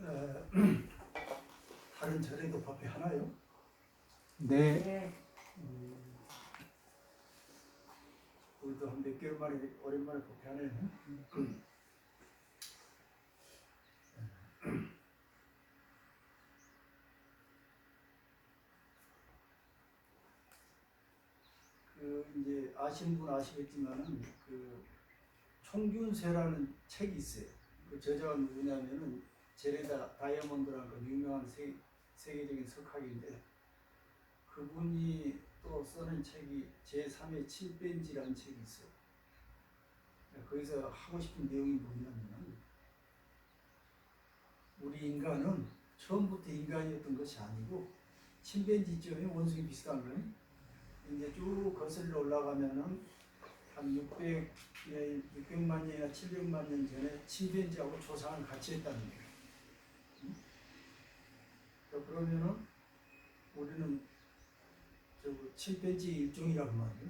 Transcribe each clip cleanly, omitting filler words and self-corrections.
어, 다른 절에도 법회 하나요? 네. 우리도 한 몇 개월 만에 오랜만에 법회 하네요. 그 이제 아시는 분 아시겠지만은 그 총균세라는 책이 있어요. 그 저자가 누구냐면은 제레다 다이아몬드라는 그 유명한 세계적인 석학인데, 그분이 또 쓰는 책이 제3의 침팬지라는 책이 있어요. 거기서 하고 싶은 내용이 뭐냐면, 우리 인간은 처음부터 인간이었던 것이 아니고 침팬지죠. 원숭이 비슷한 거예요. 이제 쭉 거슬러 올라가면은 한 600만 년이나 700만 년 전에 침팬지하고 조상을 같이 했다는 거예요. 그러면은 우리는 침팬지 일종이라고 말이에요.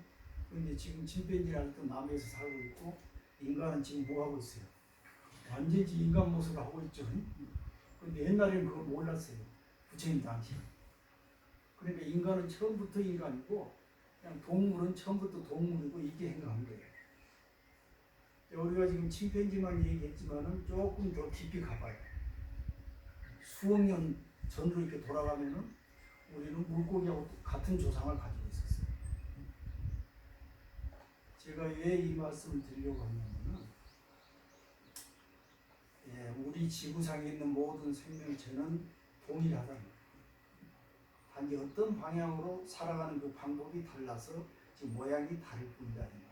그런데 지금 침팬지는 또 남해에서 살고 있고, 인간은 지금 뭐 하고 있어요? 완전히 인간 모습을 하고 있죠. 그런데 옛날에는 그걸 몰랐어요. 부처님 당시. 그러니까 인간은 처음부터 인간이고, 그냥 동물은 처음부터 동물이고, 이게 행한 거예요. 우리가 지금 침팬지만 얘기했지만은 조금 더 깊이 가봐요. 수억 년 전으로 이렇게 돌아가면은 우리는 물고기하고 같은 조상을 가지고 있었어요. 제가 왜 이 말씀을 드리려고 하냐면은, 우리 지구상에 있는 모든 생명체는 동일하다는 거예요. 단지 어떤 방향으로 살아가는 그 방법이 달라서 지금 모양이 다를 뿐이라는 거예요.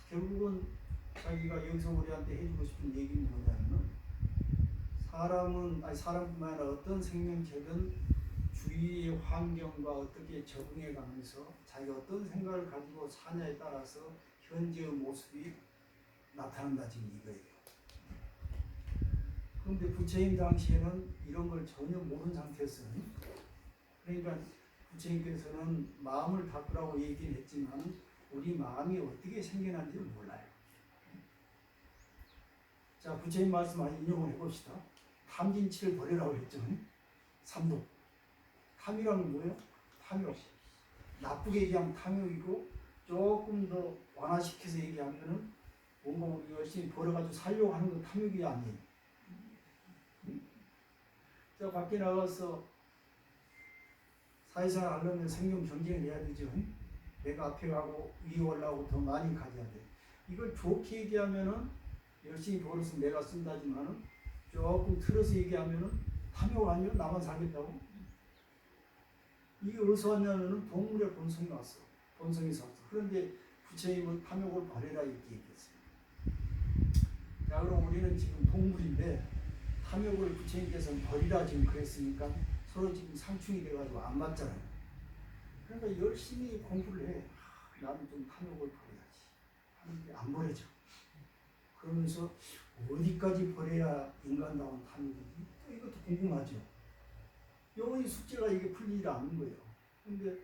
결국은 자기가 여기서 우리한테 해주고 싶은 얘기는 뭐냐면, 사람뿐만 아니라 어떤 생명체든 주위의 환경과 어떻게 적응해 가면서 자기가 어떤 생각을 가지고 사냐에 따라서 현재의 모습이 나타난다, 지금 이거예요. 그런데 부처님 당시에는 이런 걸 전혀 모르는 상태였어요. 그러니까 부처님께서는 마음을 바꾸라고 얘기를 했지만 우리 마음이 어떻게 생겨난지를 몰라요. 자, 부처님 말씀 한번 인용을 해봅시다. 탐진치를 버리라고 했죠. 삼독. 탐이라는 뭐예요? 탐욕. 나쁘게 얘기하면 탐욕이고, 조금 더 완화시켜서 얘기하면은 뭔가 우리 열심히 벌어가지고 살려고 하는 건 탐욕이 아니에요. 자, 밖에 나가서 사회생활 하려면 생존 경쟁을 해야 되죠. 내가 앞에 가고 위에 올라오고 더 많이 가져야 돼. 이걸 좋게 얘기하면은 열심히 벌어서 내가 쓴다지만은, 조금 틀어서 얘기하면은 탐욕 아니면 나만 살겠다고? 이게 어디서 왔냐면은 동물의 본성이 왔어. 본성에서 왔어. 그런데 부처님은 탐욕을 버려라 이렇게 얘기했어요. 자, 그럼 우리는 지금 동물인데 탐욕을 부처님께서는 버리라 지금 그랬으니까 서로 지금 상충이 돼가지고 안 맞잖아요. 그러니까 열심히 공부를 해. 나는 좀 탐욕을 버려야지 하는데 안 버려져. 그러면서 어디까지 버려야 인간다운 탐욕이지? 또 이것도 궁금하죠. 영원히 숙제가 이게 풀리지 않는 거예요. 근데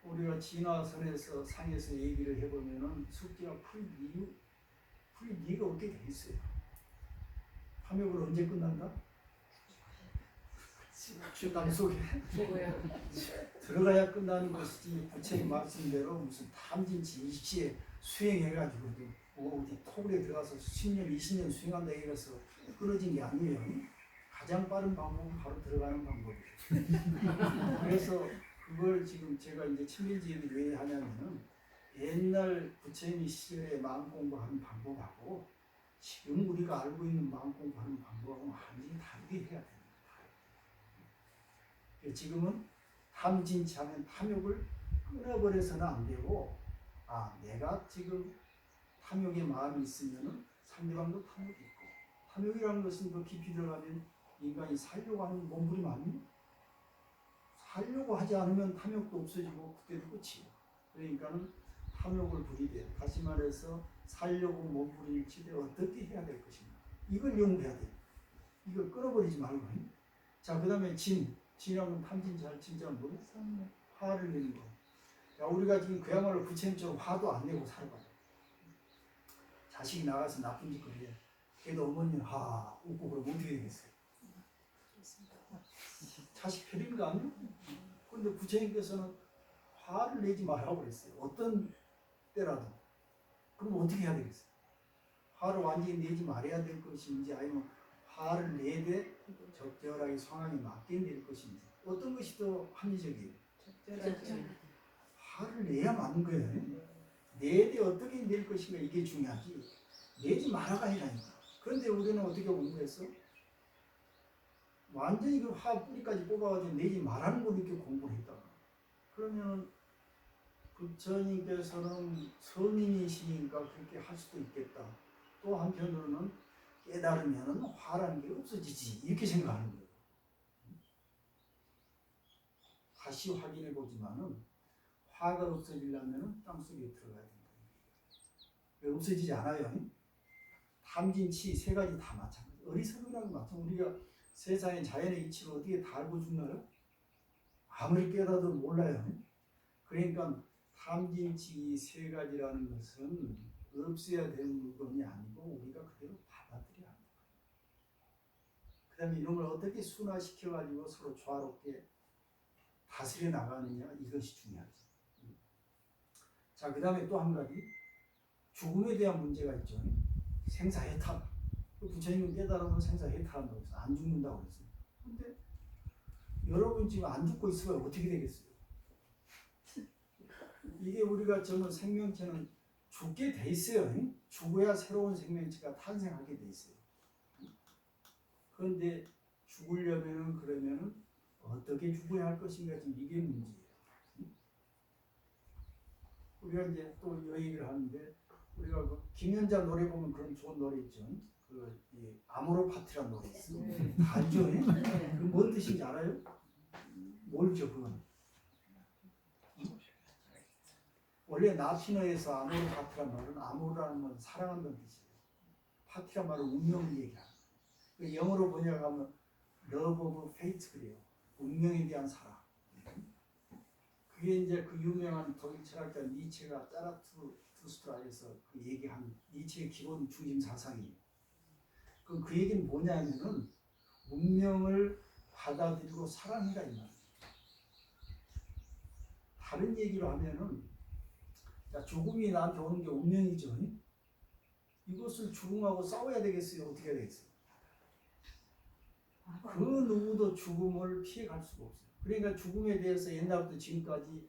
우리가 진화선에서 상에서 얘기를 해보면은 숙제가 풀릴 이유가 없게 돼 있어요. 탐욕을 언제 끝난다? 땅 속에 들어가야 끝나는 것이지, 부처님 말씀대로 무슨 탐진치 일시에 수행해가지고 어디 토굴에 들어가서 10년, 20년 수행한다 해서 끊어진 게 아니에요. 가장 빠른 방법은 바로 들어가는 방법이에요. 그래서 그걸 지금 제가 이제 침민지 얘기를 왜 하냐면은, 옛날 부처님 시절에 마음 공부하는 방법하고 지금 우리가 알고 있는 마음 공부하는 방법은 완전히 다르게 해야 됩니다. 지금은 탐진치하면 탐욕을 끊어버려서는 안 되고, 내가 지금 탐욕의 마음이 있으면은 상대방도 탐욕이 있고, 탐욕이라는 것은 더 깊이 들어가면 인간이 살려고 하는 몸부림 아니에요? 살려고 하지 않으면 탐욕도 없어지고 그때도 끝이에요. 그러니까는 탐욕을 부리되, 다시 말해서 살려고 몸부림을 치되 어떻게 해야 될 것인가, 이걸 연구해야 돼요. 이걸 끊어버리지 말고. 자, 그 다음에 진하면 탐진잘 진짜 뭐예요? 화를 내는 거. 자, 우리가 지금 그야말로 부처님처럼 화도 안 내고 살아봐요. 자식이 나가서 나쁜 짓 그래. 걔도 어머니는 하 웃고 그러면 어떻게 되겠어요? 자식 편인 거 아니에요? 그런데 부처님께서는 화를 내지 말라고 그랬어요. 어떤 때라도. 그럼 어떻게 해야 되겠어요? 화를 완전히 내지 말아야 될 것인지 아니면 화를 내되 적절하게 상황에 맞게 낼 것인지 어떤 것이 더 합리적이에요? 화를 내야 맞는 거예요. 내되 어떻게 낼 것인가 이게 중요하지 내지 말아가 아니라니까. 그런데 우리는 어떻게 공부했어? 완전히 그 화 뿌리까지 뽑아가지고 내지 말하는 걸 이렇게 공부를 했다가 그러면 부처님께서는 성인이시니까 그렇게 할 수도 있겠다. 또 한편으로는 깨달으면 화라는 게 없어지지 이렇게 생각하는 거예요. 다시 확인해 보지만은 화가 없어지려면 땅속에 들어가야 된다. 왜 없어지지 않아요? 탐진치 세 가지 다 마찬가지. 어리석으라고 마찬가지. 우리가 세상의 자연의 이치를 어떻게 다 알고 죽나요? 아무리 깨닫아도 몰라요. 그러니까 탐진치 세 가지라는 것은 없어야 되는 물건이 아니고 우리가 그대로 받아들여야 합니다. 그 다음에 이런 걸 어떻게 순화시켜가지고 서로 조화롭게 다스려 나가느냐 이것이 중요하죠. 자, 그 다음에 또 한 가지 죽음에 대한 문제가 있죠. 생사해탈. 부처님은 깨달으면 생사해탈한다고 했어요. 안 죽는다고 했어요. 근데 여러분 지금 안 죽고 있으면 어떻게 되겠어요? 이게 우리가 저는 생명체는 죽게 돼 있어요. 죽어야 새로운 생명체가 탄생하게 돼 있어요. 그런데 죽으려면은 그러면은 어떻게 죽어야 할 것인가 지금 이게 문제예요. 우리가 이제 또 이 얘기를 하는데 우리가 그 김연자 노래 보면 그런 좋은 노래 있죠. 그 아모르 파티라는 노래 있어요. 다 알죠? 그 뭔 뜻인지 알아요? 뭘죠 그건? 원래 라틴어에서 아모르 파티라는 말은 아모르라는 건 사랑한다는 뜻이에요. 파티란 말은 운명을 얘기하는. 그 영어로 번역하면 Love of Fate 그래요. 운명에 대한 사랑. 그게 이제 그 유명한 독일 철학자 니체가 짜라투스트라에서 그 얘기한 니체의 기본 중심 사상이에요. 그 얘기는 뭐냐면은 운명을 받아들이고 사랑해라 이 말이에요. 다른 얘기로 하면은 자, 죽음이 나한테 오는 게 운명이죠. 이것을 죽음하고 싸워야 되겠어요? 어떻게 해야 되겠어요? 그 누구도 죽음을 피해갈 수가 없어요. 그러니까 죽음에 대해서 옛날부터 지금까지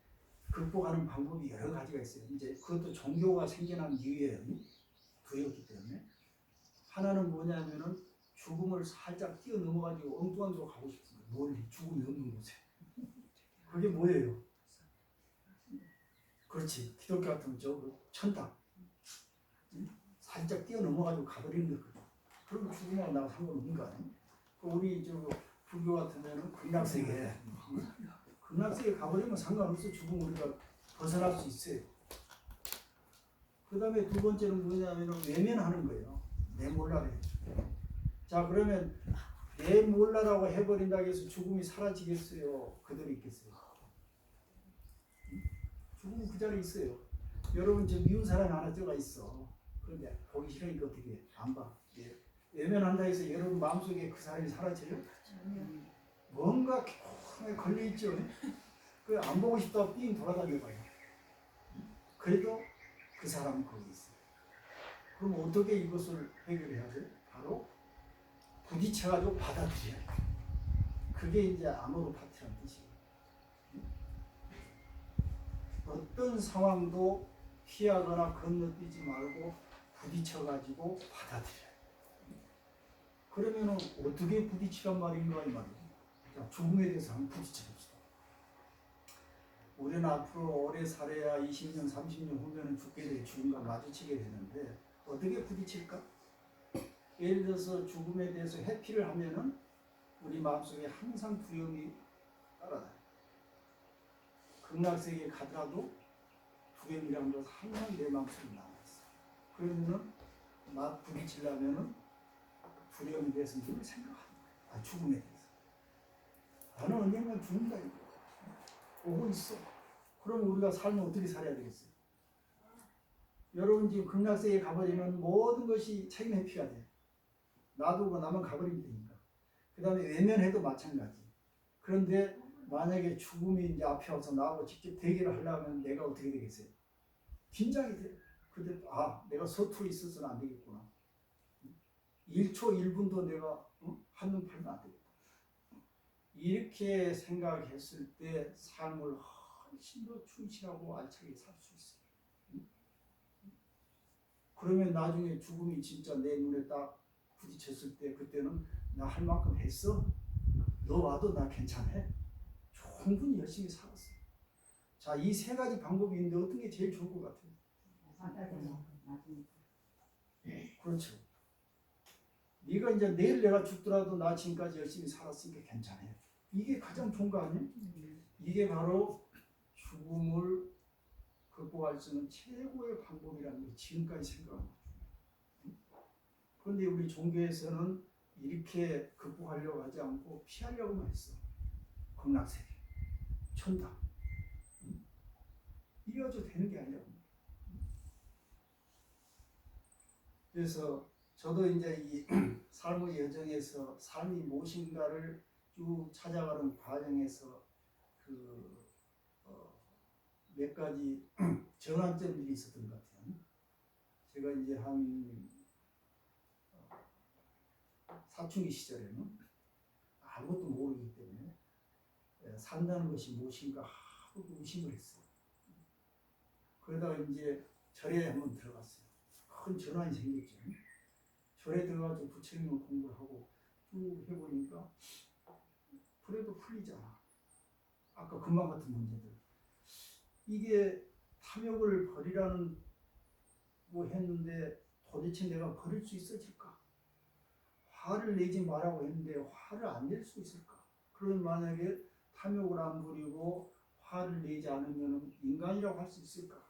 극복하는 방법이 여러 가지가 있어요. 이제 그것도 종교가 생겨난 이유에 두였기 때문에 하나는 뭐냐면은 죽음을 살짝 뛰어넘어가지고 엉뚱한 데로 가고 싶은 거예요. 멀리 죽음이 없는 곳에. 그게 뭐예요? 그렇지. 기독교 같은 저 천당. 살짝 뛰어넘어가지고 가버리는 거거든요. 그럼 죽음하고 나하고 상관없는 거 아니에요? 우리 저 불교 같으면은 극락세계. 극락세계 가버리면 상관없어. 죽음 우리가 벗어날 수 있어요. 그 다음에 두 번째는 뭐냐면 외면하는 거예요. 내 몰라래. 자, 그러면 내 몰라라고 해버린다고 해서 죽음이 사라지겠어요? 그대로 있겠어요? 죽음은 그 자리에 있어요. 여러분 저 미운 사람이 하나 쪄가 있어. 그런데 보기 싫으니까 어떻게 안 봐. 외면한다 해서 여러분 마음속에 그 사람이 사라져요? 뭔가 콩에 걸려있죠. 그 안 보고 싶다고 삥 돌아다녀봐요. 그래도 그 사람은 거기 있어요. 그럼 어떻게 이것을 해결해야 돼요? 바로 부딪혀가지고 받아들여야 돼요. 그게 이제 아모르 파티라는 뜻이에요. 어떤 상황도 피하거나 건너뛰지 말고 부딪혀가지고 받아들여요. 그러면은 어떻게 부딪히란 말인가 이 말이에요. 자, 죽음에 대해서 한번 부딪혀봅시다. 우리는 앞으로 오래 살아야 20년, 30년 후면은 죽게 돼 죽음과 마주치게 되는데 어떻게 부딪힐까? 예를 들어서 죽음에 대해서 회피를 하면은 우리 마음속에 항상 두려움이 따라다녀요. 극락세계에 가더라도 두려움이라는 것은 항상 내 마음속에 남아있어요. 그러면은 막 부딪히려면은 두려움에 대해서 늘 생각하는 거예요. 죽음에 대해서. 나는 언젠가 죽는다 이거. 오고 있어. 그럼 우리가 삶을 어떻게 살아야 되겠어요? 여러분 지금 극락세계에 가버리면 모든 것이 책임 회피가 돼. 놔두고 나만 가버리면 되니까. 그 다음에 외면해도 마찬가지. 그런데 만약에 죽음이 이제 앞에 와서 나하고 직접 대결을 하려면 내가 어떻게 되겠어요? 긴장이 돼. 근데 내가 서투르 있어서는 안 되겠구나. 1초 1분도 내가 한눈 팔면 안 되겠다. 이렇게 생각했을 때 삶을 훨씬 더 충실하고 알차게 살 수 있어요. 그러면 나중에 죽음이 진짜 내 눈에 딱 부딪혔을 때 그때는 나 할 만큼 했어. 너 와도 나 괜찮아. 충분히 열심히 살았어. 자, 이 세 가지 방법이 있는데 어떤 게 제일 좋을 것 같아요? 그렇죠. 네가 이제 내일 내가 죽더라도 나 지금까지 열심히 살았으니까 괜찮아. 이게 가장 좋은 거 아니에요? 이게 바로 죽음을 극복할 수 있는 최고의 방법이라는 걸 지금까지 생각합니다. 그런데 우리 종교에서는 이렇게 극복하려고 하지 않고 피하려고만 했어. 극락세계, 천당. 이게 어쩌 되는 게 아니라고. 그래서 저도 이제 이 삶의 여정에서 삶이 무엇인가를 쭉 찾아가는 과정에서 몇 가지 전환점들이 있었던 것 같아요. 제가 이제 한 사춘기 시절에는 아무것도 모르기 때문에 산다는 것이 무엇인가 하고 의심을 했어요. 그러다가 이제 절에 한번 들어갔어요. 큰 전환이 생겼죠. 절에 들어가서 부처님을 공부를 하고 쭉 해보니까 그래도 풀리잖아. 아까 금방 같은 문제들. 이게 탐욕을 버리라는 거 했는데 도대체 내가 버릴 수 있어질까? 화를 내지 말라고 했는데 화를 안 낼 수 있을까? 그러면 만약에 탐욕을 안 부리고 화를 내지 않으면 인간이라고 할 수 있을까?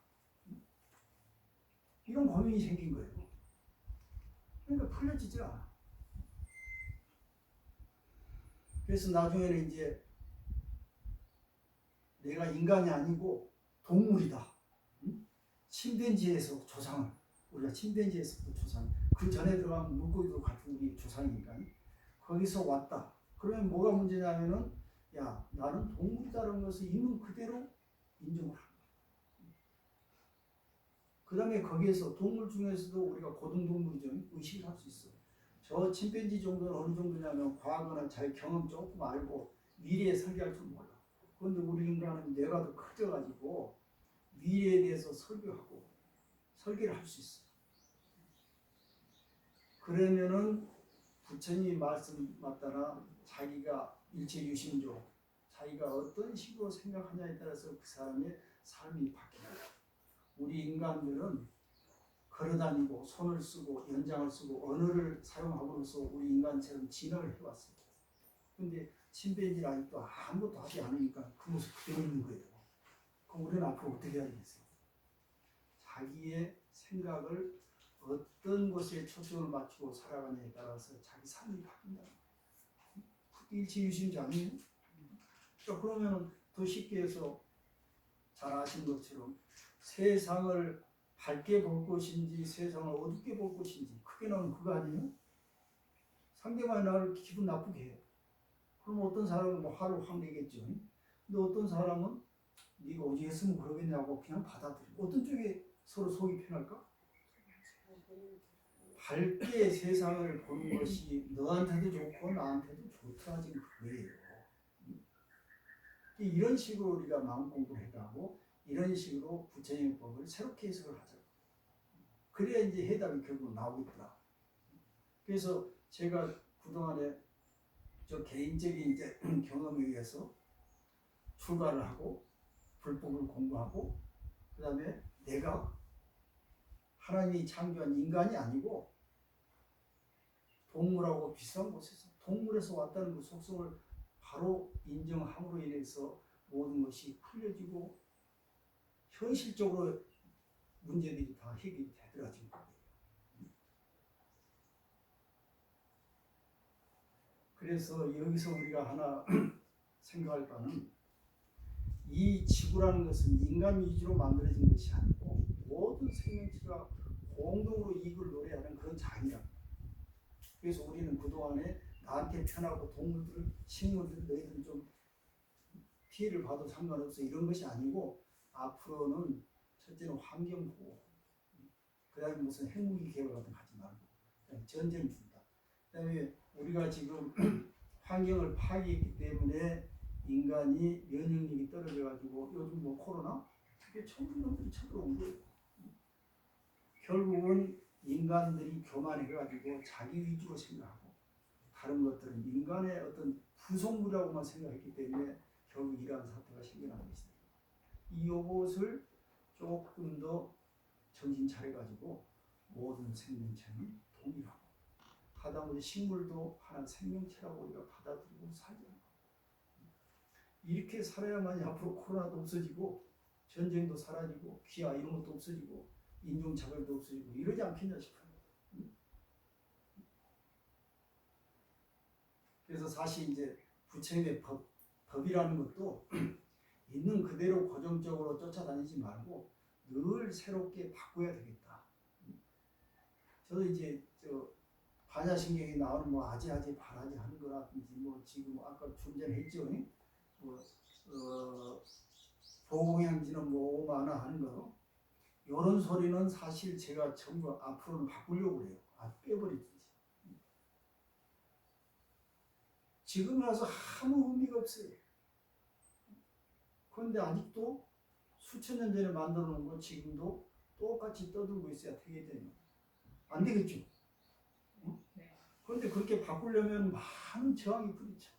이런 고민이 생긴 거예요. 그러니까 풀려지지 않아. 그래서 나중에는 이제 내가 인간이 아니고 동물이다. 침팬지에서 조상을, 우리가 침팬지에서부터 조상, 그 전에 들어가면 물고기도 같은 우리 조상이니까 거기서 왔다. 그러면 뭐가 문제냐면은 야, 나는 동물이다라는 것을 있는 그대로 인정을 합니다. 그 다음에 거기에서 동물 중에서도 우리가 고등동물이죠. 의식을 할 수 있어. 저 침팬지 정도는 어느 정도냐면 과거나 자기 경험 조금 알고 미래에 설계할 줄 몰라. 그런데 우리 인간은 뇌가 더 커져가지고 미래에 대해서 설계하고 설계를 할 수 있어. 그러면은 부처님이 말씀 맞다나 자기가 일체유심조, 자기가 어떤 식으로 생각하냐에 따라서 그 사람의 삶이 바뀌어요. 우리 인간들은 걸어다니고 손을 쓰고 연장을 쓰고 언어를 사용함으로써 우리 인간처럼 진화를 해왔어요. 근데 침팬지는 아직도 아무것도 하지 않으니까 그 모습 그대로 있는 거예요. 그럼 우리는 앞으로 어떻게 해야 되겠어요? 자기의 생각을 어떤 것에 초점을 맞추고 살아가냐에 따라서 자기 삶이 바뀐다. 그게 일체유심지 아니에요? 그러면 더 쉽게 해서 잘 아신 것처럼 세상을 밝게 볼 것인지 세상을 어둡게 볼 것인지 크게 나오면 그거 아니에요? 상대방이 나를 기분 나쁘게 해요. 그럼 어떤 사람은 뭐 화를 확 내겠죠. 근데 어떤 사람은 네가 어디 했으면 그러겠냐고 그냥 받아들이고 어떤 쪽에 서로 속이 편할까? 밝게 세상을 보는 것이 너한테도 좋고 나한테도 좋더라 지금 그거예요. 이런 식으로 우리가 마음 공부를 해가고 이런 식으로 부처님의 법을 새롭게 해석을 하죠. 그래야 이제 해답이 결국 나오겠더라. 그래서 제가 그동안에 저 개인적인 이제 경험에 의해서 출가를 하고 불법을 공부하고 그 다음에 내가 하나님이 창조한 인간이 아니고 동물하고 비슷한 곳에서 동물에서 왔다는 그 속성을 바로 인정함으로 인해서 모든 것이 풀려지고 현실적으로 문제들이 다 해결이 되더라진 거예요. 그래서 여기서 우리가 하나 생각할 바는 이 지구라는 것은 인간 위주로 만들어진 것이 아니고 모든 생명체가 공동으로 이익을 노래하는 그런 장이랍니다. 그래서 우리는 그동안에 나한테 편하고 동물들, 식물들 너희들 좀 피해를 봐도 상관없어 이런 것이 아니고 앞으로는 첫째는 환경 보호, 그다음에 무슨 핵무기 개발 같은 거 하지 말고 그냥 전쟁 준다. 그다음에 우리가 지금 환경을 파괴했기 때문에 인간이 면역력이 떨어져 가지고 요즘 뭐 코로나 이게 전부 놈들이 쳐들어온 거예요. 결국은 인간들이 교만해 가지고 자기 위주로 생각하고 다른 것들은 인간의 어떤 부속물이라고만 생각했기 때문에 결국 이러한 사태가 생겨나는 것이다. 이것을 조금 더 정신 차려가지고 모든 생명체는 동일하고 하다못해 식물도 하나의 생명체라고 우리가 받아들이고 살자. 이렇게 살아야만이 앞으로 코로나도 없어지고 전쟁도 사라지고 기아 이런 것도 없어지고 인종차별도 없어지고 이러지 않겠냐 싶어요. 그래서 사실 이제 부처님의 법이라는 것도 있는 그대로 고정적으로 쫓아다니지 말고 늘 새롭게 바꿔야 되겠다. 저도 이제 반야신경에 나오는 뭐 아지아지 바라지 하는 거라든지 뭐 지금 아까 좀 전에 했죠. 뭐 보공양지는 뭐 오마나 하는 거 이런 소리는 사실 제가 전부 앞으로는 바꾸려고 해요. 빼버리든지. 지금 와서 아무 의미가 없어요. 그런데 아직도 수천 년 전에 만들어 놓은 거 지금도 똑같이 떠들고 있어야 되게 되는 안 되겠죠? 네. 그런데 그렇게 바꾸려면 많은 저항이 부딪혀.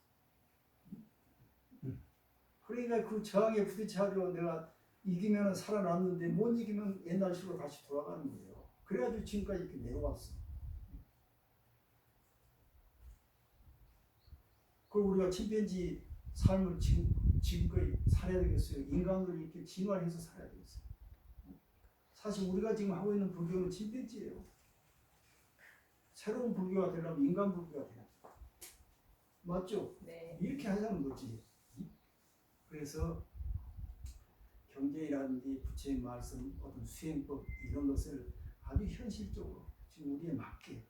그러니까 그 저항에 부딪혀가지고 내가 이기면 살아남는데 못 이기면 옛날 식으로 다시 돌아가는 거예요. 그래가지고 지금까지 이렇게 내려왔어. 그리고 우리가 침팬지 삶을 지금까지 살아야 되겠어요. 인간으로 이렇게 진화해서 살아야 되겠어요. 사실 우리가 지금 하고 있는 불교는 침팬지예요. 새로운 불교가 되려면 인간 불교가 돼야 돼. 맞죠? 네. 이렇게 하자는 거지. 그래서 경제라든지 부처의 말씀, 어떤 수행법 이런 것을 아주 현실적으로 지금 우리에 맞게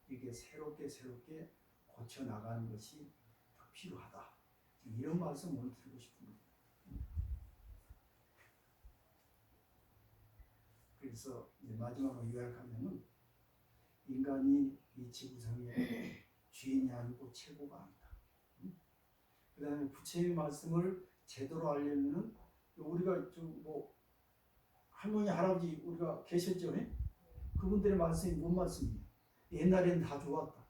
이렇게 새롭게 고쳐 나가는 것이 더 필요하다. 이런 말씀 오늘 드리고 싶습니다. 그래서 이제 마지막으로 요약하면은 인간이 이 지구상의 주인이 아니고 최고가 아니다. 그 다음에 부처의 말씀을 제대로 알려면 우리가 뭐 할머니 할아버지 우리가 계셨죠? 그분들의 말씀이 뭔 말씀이에요? 옛날에는 다 좋았다.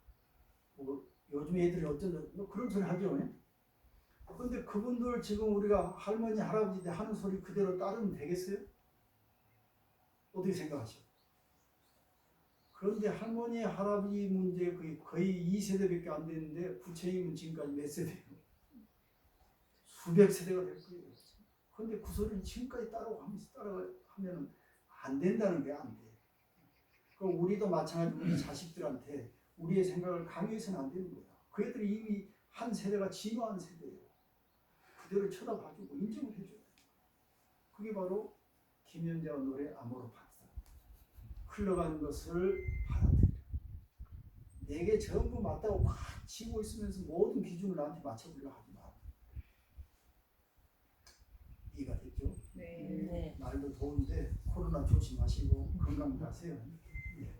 뭐 요즘 애들이 어쩐다 뭐 그런 소리 하죠. 그런데 그분들 지금 우리가 할머니 할아버지 하는 소리 그대로 따르면 되겠어요? 어떻게 생각하시죠? 그런데 할머니 할아버지 문제 거의 2세대밖에 안 되는데 부처님은 지금까지 몇 세대예요? 수백 세대가 될 거예요. 그런데 그 소리를 지금까지 따라가면 안 된다는 게 안 돼. 그럼 우리도 마찬가지로 우리 자식들한테 우리의 생각을 강요해서는 안 되는 거야. 그 애들이 이미 한 세대가 진화한 세대예요. 그대로 쳐다봐주고 인정을 해줘야 돼. 그게 바로 김연자의 노래 아모르파트. 흘러가는 것을 받아들여. 내게 전부 맞다고 막 치고 있으면서 모든 기준을 나한테 맞춰보려 하지 마. 이해가 됐죠? 네. 날도 더운데 코로나 조심하시고 건강 하세요. 네.